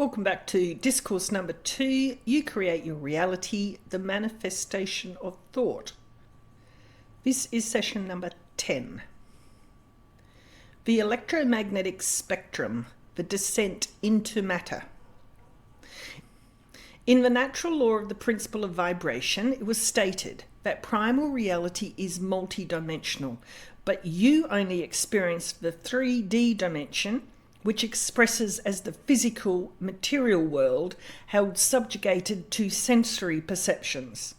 Welcome back to Discourse number 2, You Create Your Reality, the Manifestation of Thought. This is session number 10. The electromagnetic spectrum, the descent into matter. In the natural law of the principle of vibration, it was stated that primal reality is multidimensional, but you only experience the 3D dimension, which expresses as the physical material world held subjugated to sensory perceptions.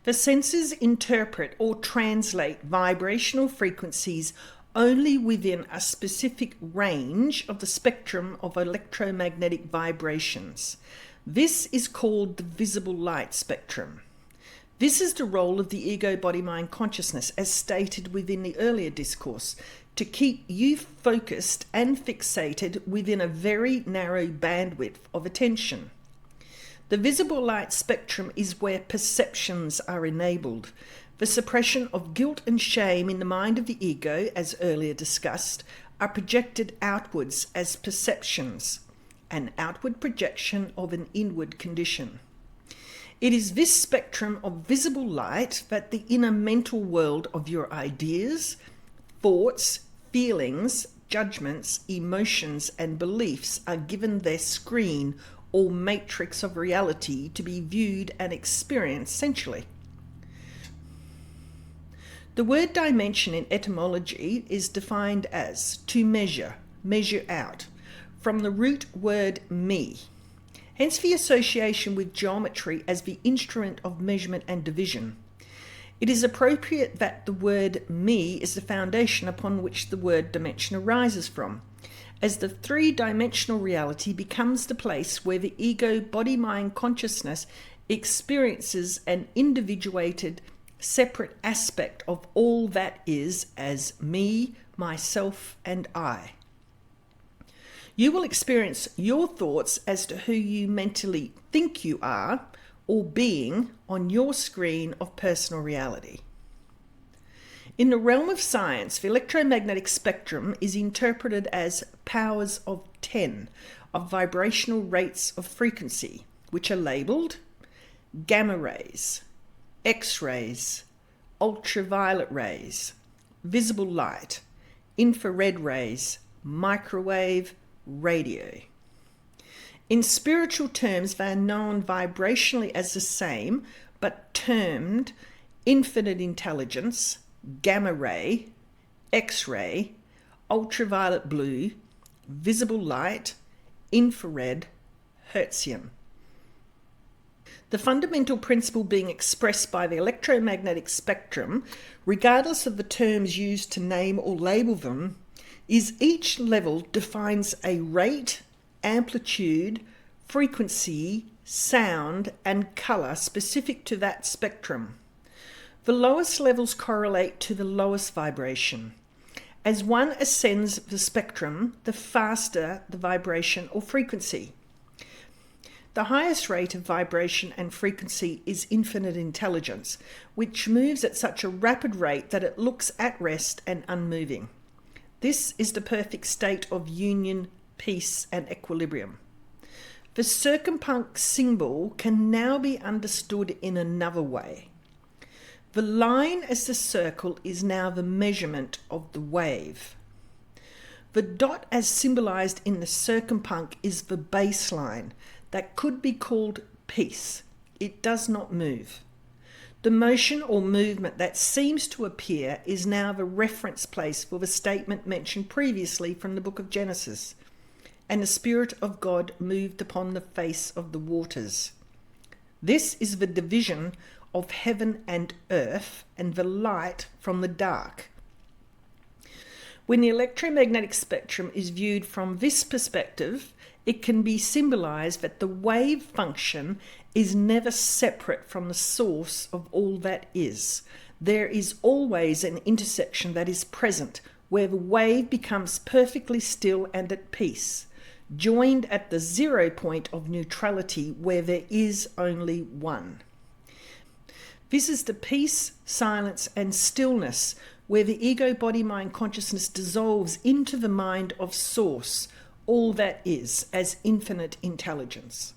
The senses interpret or translate vibrational frequencies only within a specific range of the spectrum of electromagnetic vibrations. This is called the visible light spectrum. This is the role of the ego, body, mind, consciousness, as stated within the earlier discourse, to keep you focused and fixated within a very narrow bandwidth of attention. The visible light spectrum is where perceptions are enabled. The suppression of guilt and shame in the mind of the ego, as earlier discussed, are projected outwards as perceptions, an outward projection of an inward condition. It is this spectrum of visible light that the inner mental world of your ideas, thoughts, feelings, judgments, emotions, and beliefs are given their screen or matrix of reality to be viewed and experienced sensually. The word dimension in etymology is defined as to measure, measure out, from the root word me. Hence the association with geometry as the instrument of measurement and division. It is appropriate that the word me is the foundation upon which the word dimension arises from, as the three-dimensional reality becomes the place where the ego, body, mind, consciousness experiences an individuated, separate aspect of all that is as me, myself, and I. You will experience your thoughts as to who you mentally think you are or being on your screen of personal reality. In the realm of science, the electromagnetic spectrum is interpreted as powers of 10 of vibrational rates of frequency, which are labeled gamma rays, X-rays, ultraviolet rays, visible light, infrared rays, microwave, radio. In spiritual terms, they are known vibrationally as the same, but termed infinite intelligence, gamma ray, X-ray, ultraviolet blue, visible light, infrared, Hertzian. The fundamental principle being expressed by the electromagnetic spectrum, regardless of the terms used to name or label them, is each level defines a rate, amplitude, frequency, sound, and colour specific to that spectrum. The lowest levels correlate to the lowest vibration. As one ascends the spectrum, the faster the vibration or frequency. The highest rate of vibration and frequency is infinite intelligence, which moves at such a rapid rate that it looks at rest and unmoving. This is the perfect state of union, peace, and equilibrium. The circumpunct symbol can now be understood in another way. The line as the circle is now the measurement of the wave. The dot as symbolized in the circumpunct is the baseline that could be called peace. It does not move. The motion or movement that seems to appear is now the reference place for the statement mentioned previously from the book of Genesis. And the Spirit of God moved upon the face of the waters. This is the division of heaven and earth and the light from the dark. When the electromagnetic spectrum is viewed from this perspective, it can be symbolized that the wave function is never separate from the source of all that is. There is always an intersection that is present where the wave becomes perfectly still and at peace, joined at the 0 point of neutrality where there is only one. This is the peace, silence, and stillness where the ego, body, mind, consciousness dissolves into the mind of source, all that is as infinite intelligence.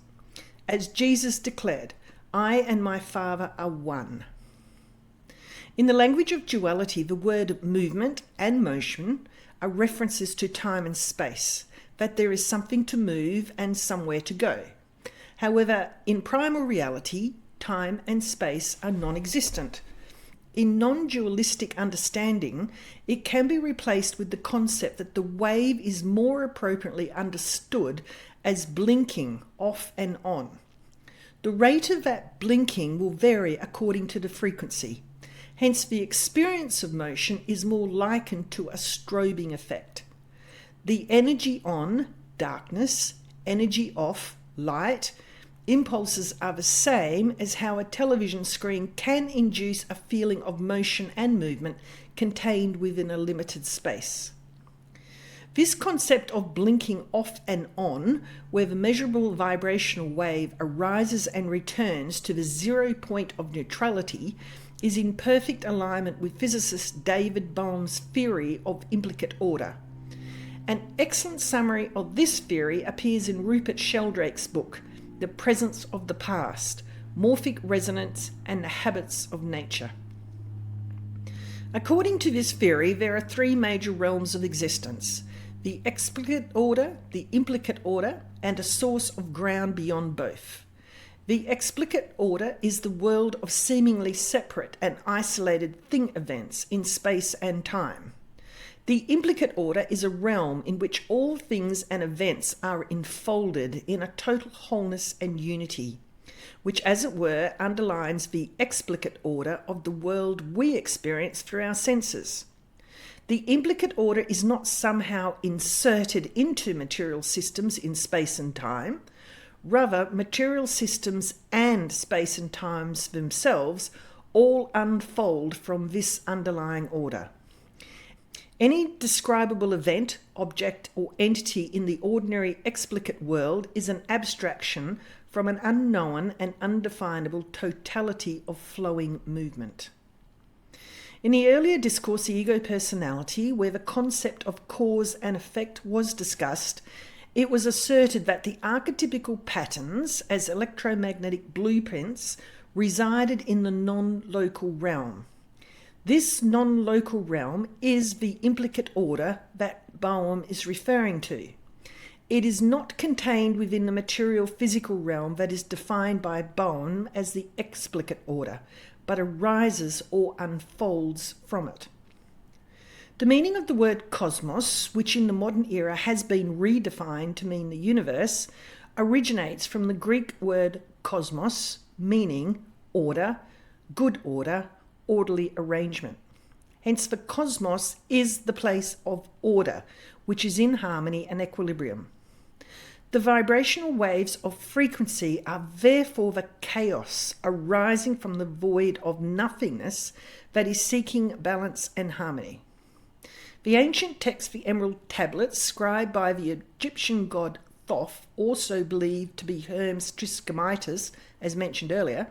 As Jesus declared, I and my Father are one. In the language of duality, the word movement and motion are references to time and space, that there is something to move and somewhere to go. However, in primal reality, time and space are non-existent. In non-dualistic understanding, it can be replaced with the concept that the wave is more appropriately understood as blinking off and on. The rate of that blinking will vary according to the frequency. Hence, the experience of motion is more likened to a strobing effect. The energy on, darkness, energy off, light, impulses are the same as how a television screen can induce a feeling of motion and movement contained within a limited space. This concept of blinking off and on, where the measurable vibrational wave arises and returns to the 0 point of neutrality, is in perfect alignment with physicist David Bohm's theory of implicate order. An excellent summary of this theory appears in Rupert Sheldrake's book, The Presence of the Past, Morphic Resonance and the Habits of Nature. According to this theory, there are three major realms of existence: the explicate order, the implicate order, and a source of ground beyond both. The explicate order is the world of seemingly separate and isolated thing events in space and time. The implicate order is a realm in which all things and events are enfolded in a total wholeness and unity, which, as it were, underlines the explicate order of the world we experience through our senses. The implicate order is not somehow inserted into material systems in space and time. Rather, material systems and space and times themselves all unfold from this underlying order. Any describable event, object, or entity in the ordinary explicate world is an abstraction from an unknown and undefinable totality of flowing movement. In the earlier discourse, the ego personality, where the concept of cause and effect was discussed, it was asserted that the archetypical patterns as electromagnetic blueprints resided in the non-local realm. This non-local realm is the implicate order that Bohm is referring to. It is not contained within the material physical realm that is defined by Bohm as the explicate order, but arises or unfolds from it. The meaning of the word cosmos, which in the modern era has been redefined to mean the universe, originates from the Greek word kosmos, meaning order, good order, orderly arrangement. Hence, the cosmos is the place of order, which is in harmony and equilibrium. The vibrational waves of frequency are therefore the chaos arising from the void of nothingness that is seeking balance and harmony. The ancient text, the Emerald Tablets, scribed by the Egyptian god Thoth, also believed to be Hermes Trismegistus, as mentioned earlier,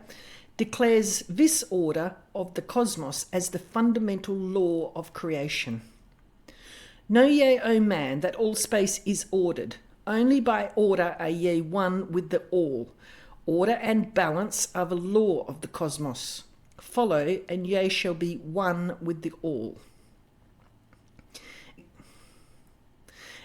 declares this order of the cosmos as the fundamental law of creation. Know ye, O man, that all space is ordered. Only by order are ye one with the all. Order and balance are the law of the cosmos. Follow, and ye shall be one with the all.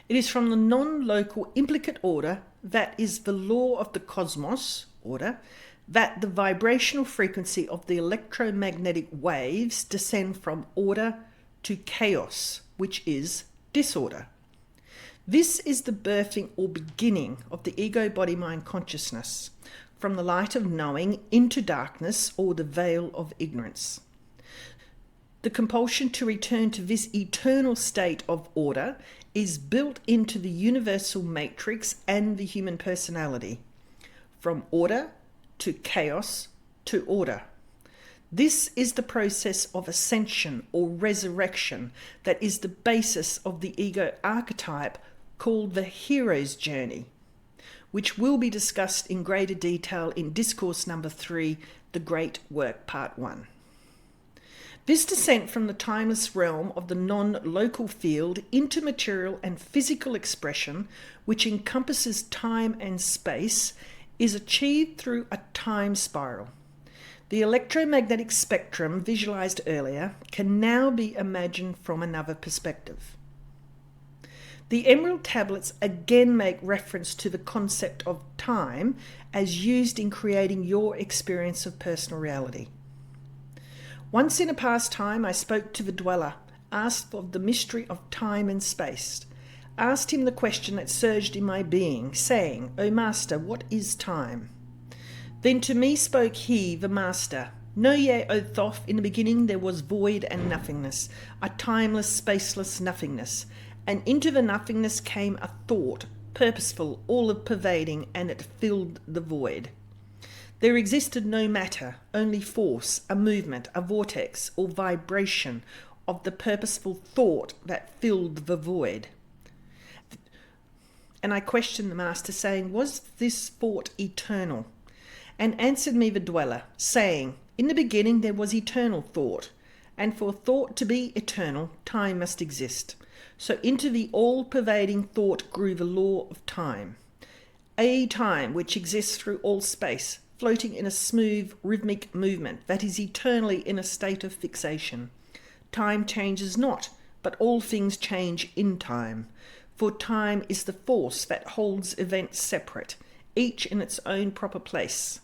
It is from the non-local implicate order, that is the law of the cosmos, order, that the vibrational frequency of the electromagnetic waves descend from order to chaos, which is disorder. This is the birthing or beginning of the ego body mind consciousness, from the light of knowing into darkness or the veil of ignorance. The compulsion to return to this eternal state of order is built into the universal matrix and the human personality, from order to chaos to order. This is the process of ascension or resurrection that is the basis of the ego archetype called the hero's journey, which will be discussed in greater detail in Discourse number 3, The Great Work, Part 1. This descent from the timeless realm of the non-local field into material and physical expression, which encompasses time and space, is achieved through a time spiral. The electromagnetic spectrum visualized earlier can now be imagined from another perspective. The emerald tablets again make reference to the concept of time as used in creating your experience of personal reality. Once in a past time, I spoke to the dweller, asked of the mystery of time and space, asked him the question that surged in my being, saying, "O Master, what is time?" Then to me spoke he, the Master, "Know ye, O Thoth, in the beginning there was void and nothingness, a timeless, spaceless nothingness. And into the nothingness came a thought, purposeful, all-pervading, and it filled the void. There existed no matter, only force, a movement, a vortex, or vibration of the purposeful thought that filled the void." And I questioned the Master, saying, "Was this thought eternal?" And answered me the dweller, saying, "In the beginning there was eternal thought, and for thought to be eternal, time must exist. So into the all-pervading thought grew the law of time, a time which exists through all space, floating in a smooth, rhythmic movement that is eternally in a state of fixation. Time changes not, but all things change in time, for time is the force that holds events separate, each in its own proper place.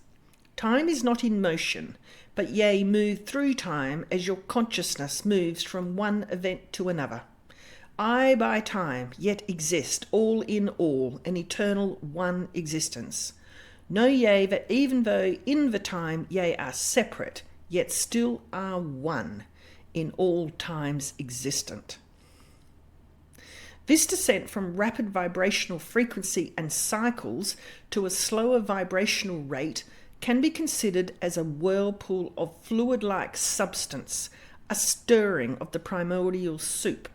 Time is not in motion, but ye move through time as your consciousness moves from one event to another. I by time yet exist, all in all, an eternal one existence. Know ye that even though in the time ye are separate, yet still are one, in all times existent." This descent from rapid vibrational frequency and cycles to a slower vibrational rate can be considered as a whirlpool of fluid-like substance, a stirring of the primordial soup.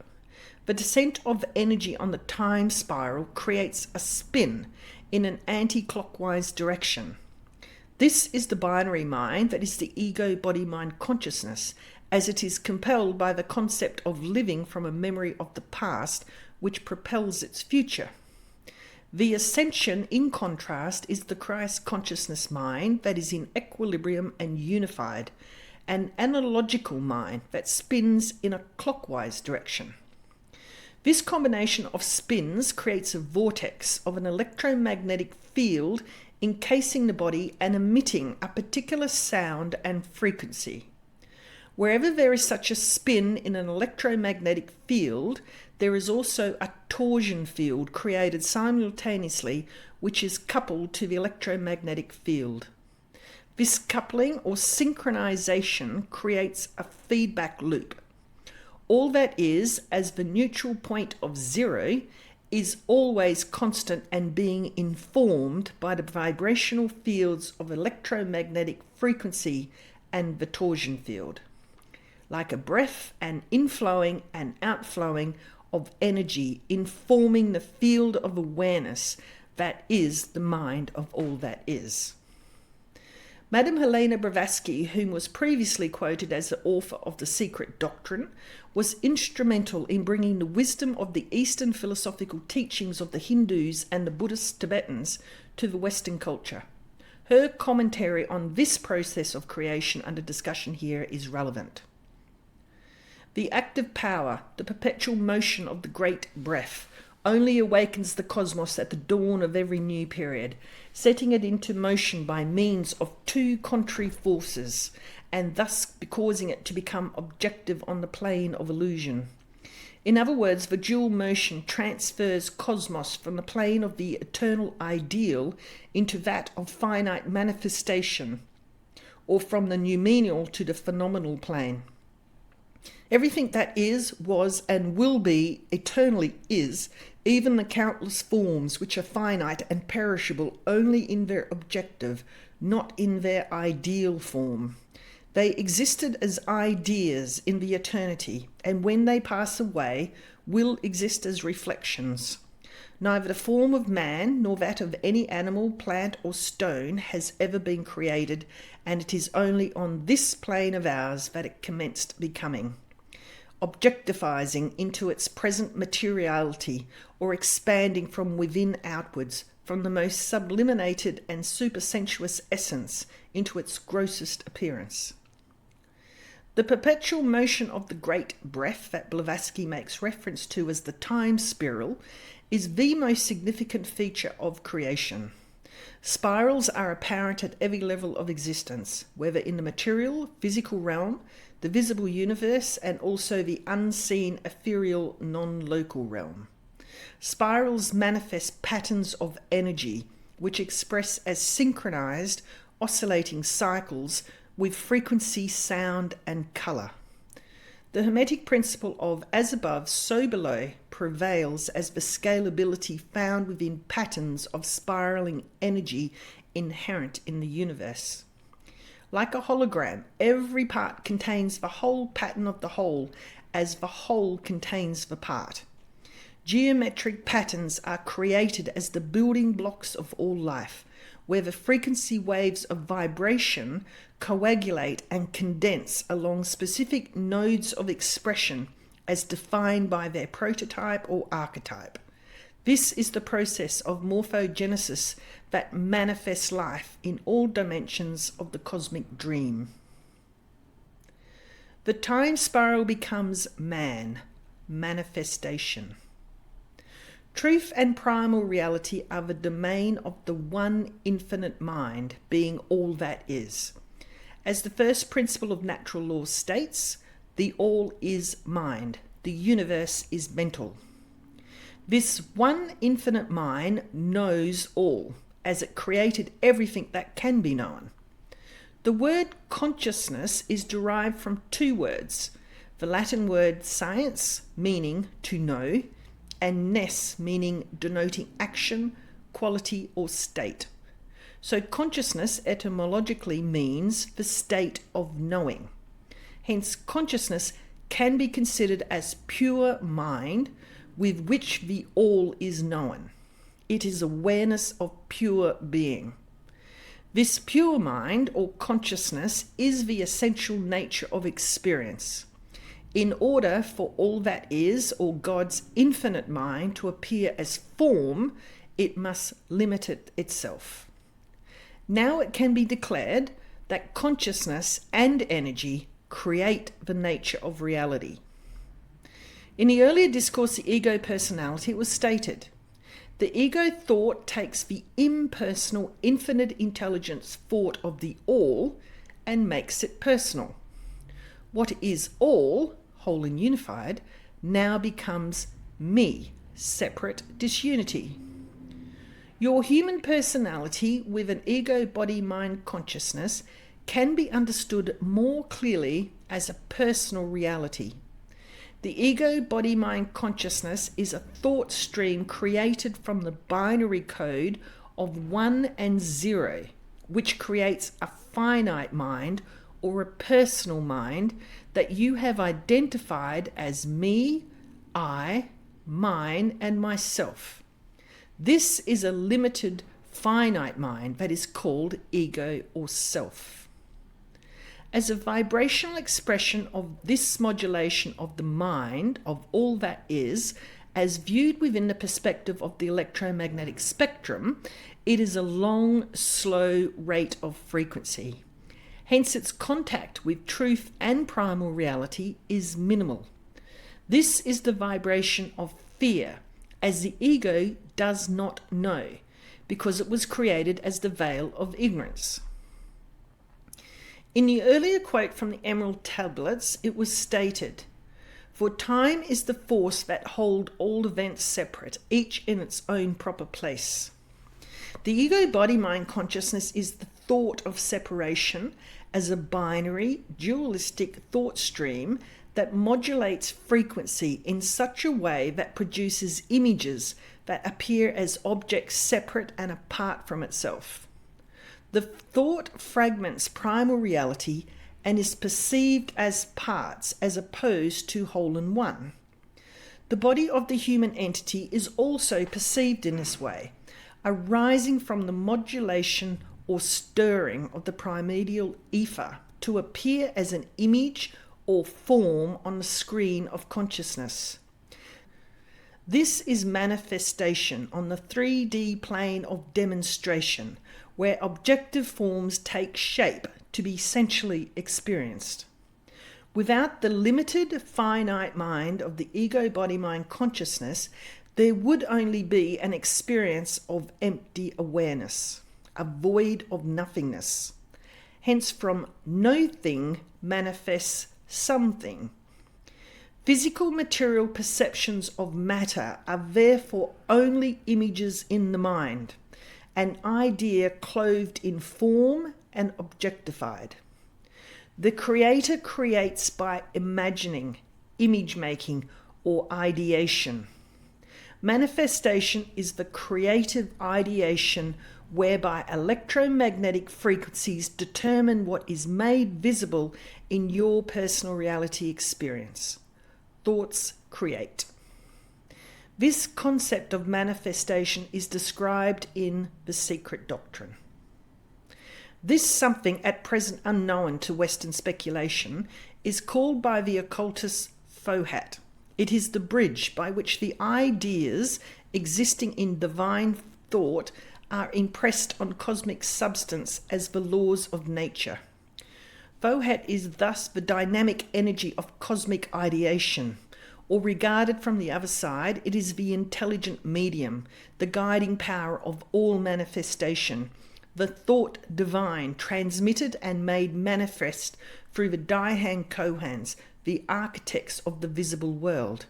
The descent of energy on the time spiral creates a spin in an anti-clockwise direction. This is the binary mind that is the ego-body-mind consciousness, as it is compelled by the concept of living from a memory of the past which propels its future. The ascension, in contrast, is the Christ consciousness mind that is in equilibrium and unified, an analogical mind that spins in a clockwise direction. This combination of spins creates a vortex of an electromagnetic field encasing the body and emitting a particular sound and frequency. Wherever there is such a spin in an electromagnetic field, there is also a torsion field created simultaneously, which is coupled to the electromagnetic field. This coupling or synchronization creates a feedback loop. All that is, as the neutral point of zero, is always constant and being informed by the vibrational fields of electromagnetic frequency and the torsion field. Like a breath, an inflowing and outflowing of energy informing the field of awareness that is the mind of all that is. Madame Helena Blavatsky, whom was previously quoted as the author of The Secret Doctrine, was instrumental in bringing the wisdom of the Eastern philosophical teachings of the Hindus and the Buddhist Tibetans to the Western culture. Her commentary on this process of creation under discussion here is relevant. The active power, the perpetual motion of the great breath, only awakens the cosmos at the dawn of every new period, setting it into motion by means of two contrary forces, and thus causing it to become objective on the plane of illusion. In other words, the dual motion transfers cosmos from the plane of the eternal ideal into that of finite manifestation, or from the noumenal to the phenomenal plane. Everything that is, was, and will be eternally is, even the countless forms which are finite and perishable only in their objective, not in their ideal form. They existed as ideas in the eternity, and when they pass away, will exist as reflections. Neither the form of man nor that of any animal, plant, or stone has ever been created, and it is only on this plane of ours that it commenced becoming, objectifying into its present materiality, or expanding from within outwards, from the most sublimated and supersensuous essence into its grossest appearance. The perpetual motion of the great breath that Blavatsky makes reference to as the time spiral is the most significant feature of creation. Spirals are apparent at every level of existence, whether in the material, physical realm, the visible universe, and also the unseen, ethereal, non-local realm. Spirals manifest patterns of energy, which express as synchronized, oscillating cycles with frequency, sound, and color. The Hermetic principle of as above, so below prevails as the scalability found within patterns of spiraling energy inherent in the universe. Like a hologram, every part contains the whole pattern of the whole, as the whole contains the part. Geometric patterns are created as the building blocks of all life, where the frequency waves of vibration coagulate and condense along specific nodes of expression as defined by their prototype or archetype. This is the process of morphogenesis that manifests life in all dimensions of the cosmic dream. The time spiral becomes man, manifestation. Truth and primal reality are the domain of the one infinite mind, being all that is. As the first principle of natural law states, the all is mind, the universe is mental. This one infinite mind knows all, as it created everything that can be known. The word consciousness is derived from two words, the Latin word science, meaning to know, and ness, meaning denoting action, quality, or state. So consciousness etymologically means the state of knowing. Hence, consciousness can be considered as pure mind with which the all is known. It is awareness of pure being. This pure mind or consciousness is the essential nature of experience. In order for all that is, or God's infinite mind, to appear as form, it must limit it itself. Now it can be declared that consciousness and energy create the nature of reality. In the earlier discourse, the ego personality, it was stated, the ego thought takes the impersonal, infinite intelligence thought of the all and makes it personal. What is all, whole and unified, now becomes me, separate disunity. Your human personality with an ego body mind consciousness can be understood more clearly as a personal reality. The ego body mind consciousness is a thought stream created from the binary code of 1 and 0, which creates a finite mind or a personal mind that you have identified as me, I, mine, and myself. This is a limited, finite mind that is called ego or self. As a vibrational expression of this modulation of the mind of all that is, as viewed within the perspective of the electromagnetic spectrum, it is a long, slow rate of frequency. Hence, its contact with truth and primal reality is minimal. This is the vibration of fear, as the ego does not know, because it was created as the veil of ignorance. In the earlier quote from the Emerald Tablets, it was stated, "For time is the force that hold all events separate, each in its own proper place." The ego body mind consciousness is the thought of separation as a binary, dualistic thought stream that modulates frequency in such a way that produces images that appear as objects separate and apart from itself. The thought fragments primal reality and is perceived as parts as opposed to whole and one. The body of the human entity is also perceived in this way, arising from the modulation or stirring of the primordial ether to appear as an image or form on the screen of consciousness. This is manifestation on the 3D plane of demonstration, where objective forms take shape to be sensually experienced. Without the limited, finite mind of the ego-body-mind consciousness, there would only be an experience of empty awareness, a void of nothingness. Hence, from no thing manifests something. Physical material perceptions of matter are therefore only images in the mind, an idea clothed in form and objectified. The creator creates by imagining, image making, or ideation. Manifestation is the creative ideation whereby electromagnetic frequencies determine what is made visible in your personal reality experience. Thoughts create. This concept of manifestation is described in The Secret Doctrine. This something at present unknown to Western speculation is called by the occultists Fohat. It is the bridge by which the ideas existing in divine thought are impressed on cosmic substance as the laws of nature. Fohat is thus the dynamic energy of cosmic ideation, or regarded from the other side, it is the intelligent medium, the guiding power of all manifestation, the thought divine transmitted and made manifest through the Daihan Kohans, the architects of the visible world.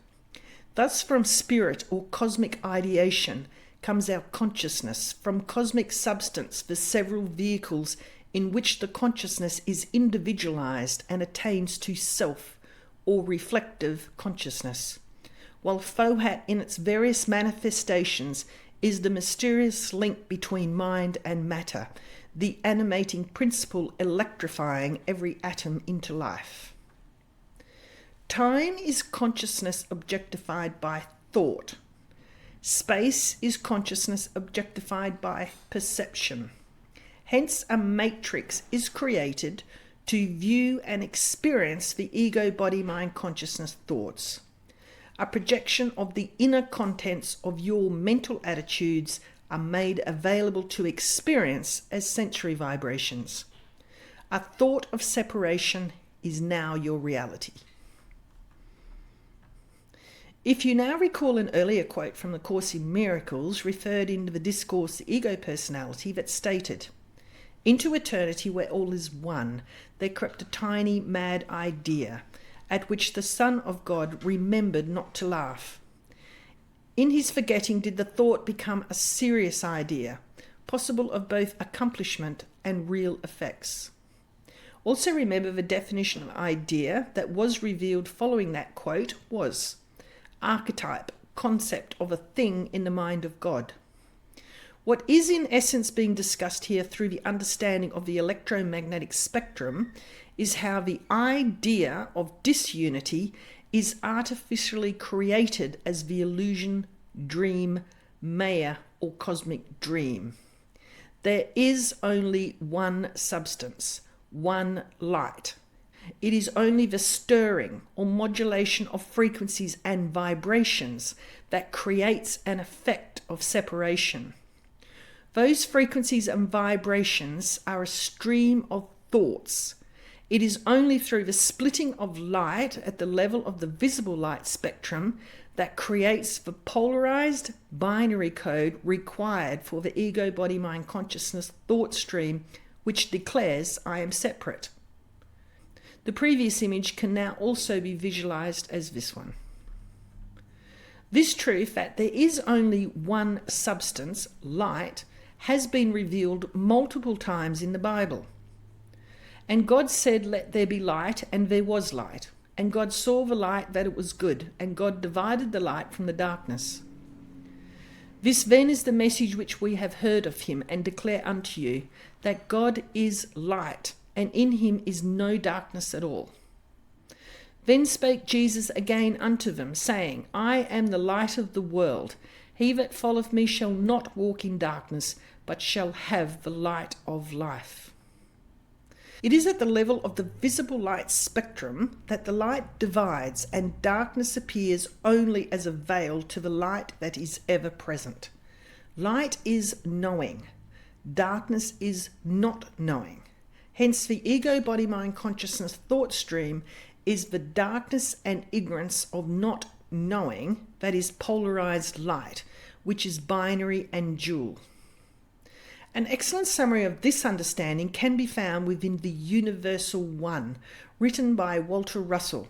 Thus from spirit or cosmic ideation comes our consciousness, from cosmic substance the several vehicles in which the consciousness is individualized and attains to self or reflective consciousness, while Fohat in its various manifestations is the mysterious link between mind and matter, the animating principle electrifying every atom into life. Time is consciousness objectified by thought. Space is consciousness objectified by perception. Hence, a matrix is created to view and experience the ego-body-mind consciousness thoughts. A projection of the inner contents of your mental attitudes are made available to experience as sensory vibrations. A thought of separation is now your reality. If you now recall an earlier quote from the Course in Miracles referred into the Discourse, the Ego Personality, that stated, "Into eternity where all is one, there crept a tiny mad idea, at which the Son of God remembered not to laugh. In his forgetting did the thought become a serious idea, possible of both accomplishment and real effects." Also remember the definition of idea that was revealed following that quote was archetype, concept of a thing in the mind of God. What is in essence being discussed here through the understanding of the electromagnetic spectrum is how the idea of disunity is artificially created as the illusion, dream, maya, or cosmic dream. There is only one substance, one light. It is only the stirring or modulation of frequencies and vibrations that creates an effect of separation. Those frequencies and vibrations are a stream of thoughts. It is only through the splitting of light at the level of the visible light spectrum that creates the polarized binary code required for the ego-body-mind consciousness thought stream, which declares I am separate. The previous image can now also be visualized as this one. This truth that there is only one substance, light, has been revealed multiple times in the Bible. And God said, "Let there be light," and there was light. And God saw the light that it was good, and God divided the light from the darkness. This then is the message which we have heard of him and declare unto you, that God is light, and in him is no darkness at all. Then spake Jesus again unto them, saying, I am the light of the world. He that followeth me shall not walk in darkness, but shall have the light of life. It is at the level of the visible light spectrum that the light divides and darkness appears only as a veil to the light that is ever present. Light is knowing. Darkness is not knowing. Hence the ego, body, mind, consciousness thought stream is the darkness and ignorance of not knowing, that is polarized light, which is binary and dual. An excellent summary of this understanding can be found within The Universal One, written by Walter Russell.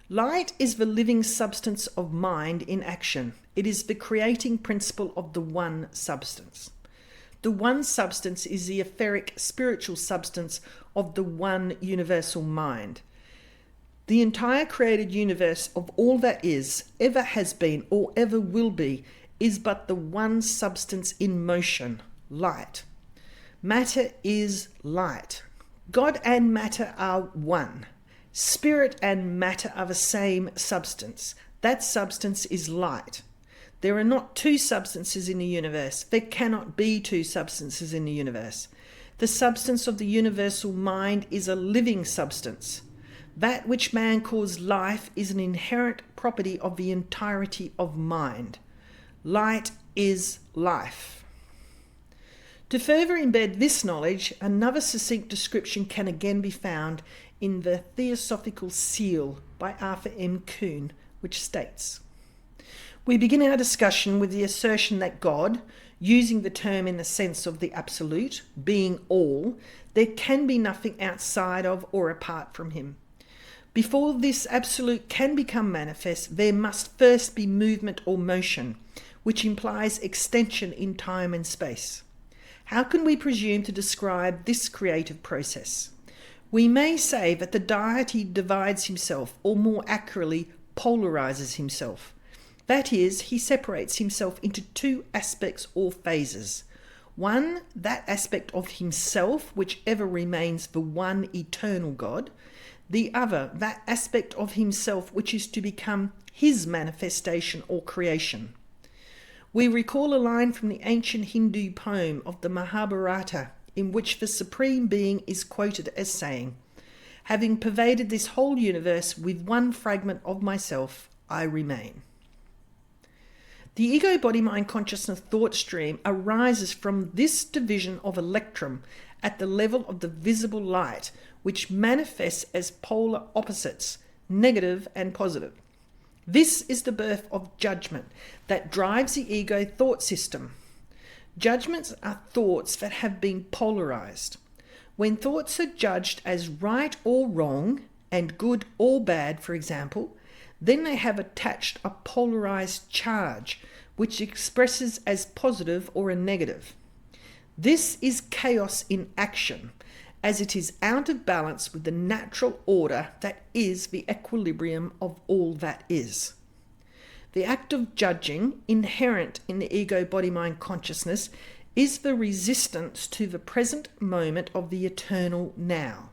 Light is the living substance of mind in action. It is the creating principle of the one substance. The one substance is the etheric spiritual substance of the one universal mind. The entire created universe of all that is, ever has been, or ever will be, is but the one substance in motion, light. Matter is light. God and matter are one. Spirit and matter are the same substance. That substance is light. There are not two substances in the universe. There cannot be two substances in the universe. The substance of the universal mind is a living substance. That which man calls life is an inherent property of the entirety of mind. Light is life. To further embed this knowledge, another succinct description can again be found in the Theosophical Seal by Arthur M. Kuhn, which states, we begin our discussion with the assertion that God, using the term in the sense of the absolute, being all, there can be nothing outside of or apart from him. Before this absolute can become manifest, there must first be movement or motion, which implies extension in time and space. How can we presume to describe this creative process? We may say that the deity divides himself, or more accurately, polarizes himself. That is, he separates himself into two aspects or phases. One, that aspect of himself which ever remains the one eternal God. The other, that aspect of himself which is to become his manifestation or creation. We recall a line from the ancient Hindu poem of the Mahabharata, in which the Supreme Being is quoted as saying, having pervaded this whole universe with one fragment of myself, I remain. The ego, body, mind, consciousness thought stream arises from this division of electrum at the level of the visible light, which manifests as polar opposites, negative and positive. This is the birth of judgment that drives the ego thought system. Judgments are thoughts that have been polarized. When thoughts are judged as right or wrong and good or bad, for example, then they have attached a polarized charge which expresses as positive or a negative. This is chaos in action, as it is out of balance with the natural order that is the equilibrium of all that is. The act of judging, inherent in the ego, body, mind, consciousness, is the resistance to the present moment of the eternal now.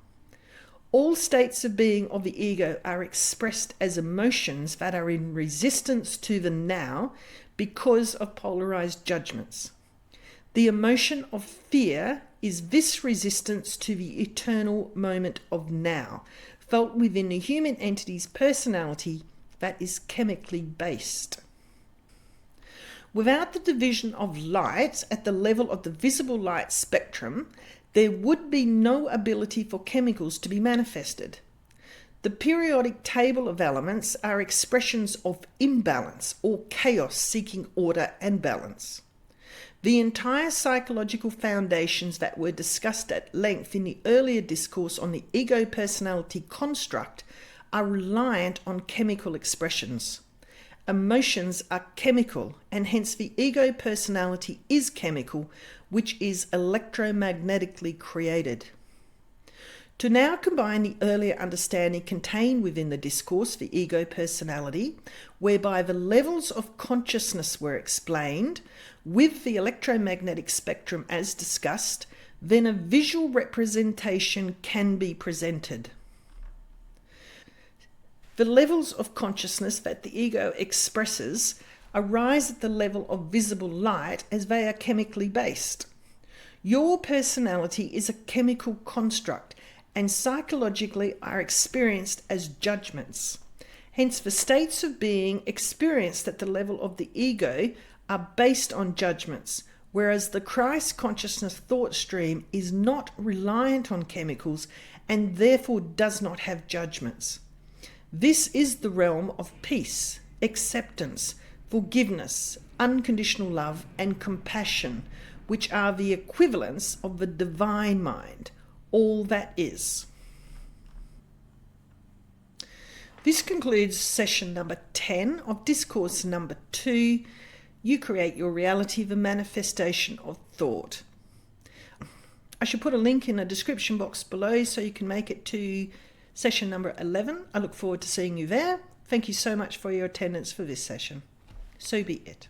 All states of being of the ego are expressed as emotions that are in resistance to the now because of polarized judgments. The emotion of fear is this resistance to the eternal moment of now, felt within the human entity's personality that is chemically based. Without the division of light at the level of the visible light spectrum, there would be no ability for chemicals to be manifested. The periodic table of elements are expressions of imbalance or chaos seeking order and balance. The entire psychological foundations that were discussed at length in the earlier discourse on the ego-personality construct are reliant on chemical expressions. Emotions are chemical, and hence the ego-personality is chemical, which is electromagnetically created. To now combine the earlier understanding contained within the discourse, the ego-personality, whereby the levels of consciousness were explained, with the electromagnetic spectrum as discussed, then a visual representation can be presented. The levels of consciousness that the ego expresses arise at the level of visible light as they are chemically based. Your personality is a chemical construct and psychologically are experienced as judgments. Hence, the states of being experienced at the level of the ego are based on judgments, whereas the Christ consciousness thought stream is not reliant on chemicals and therefore does not have judgments. This is the realm of peace, acceptance, forgiveness, unconditional love, and compassion, which are the equivalents of the divine mind, all that is. This concludes session number 10 of Discourse number 2, You Create Your Reality, the Manifestation of Thought. I should put a link in the description box below so you can make it to session number 11. I look forward to seeing you there. Thank you so much for your attendance for this session. So be it.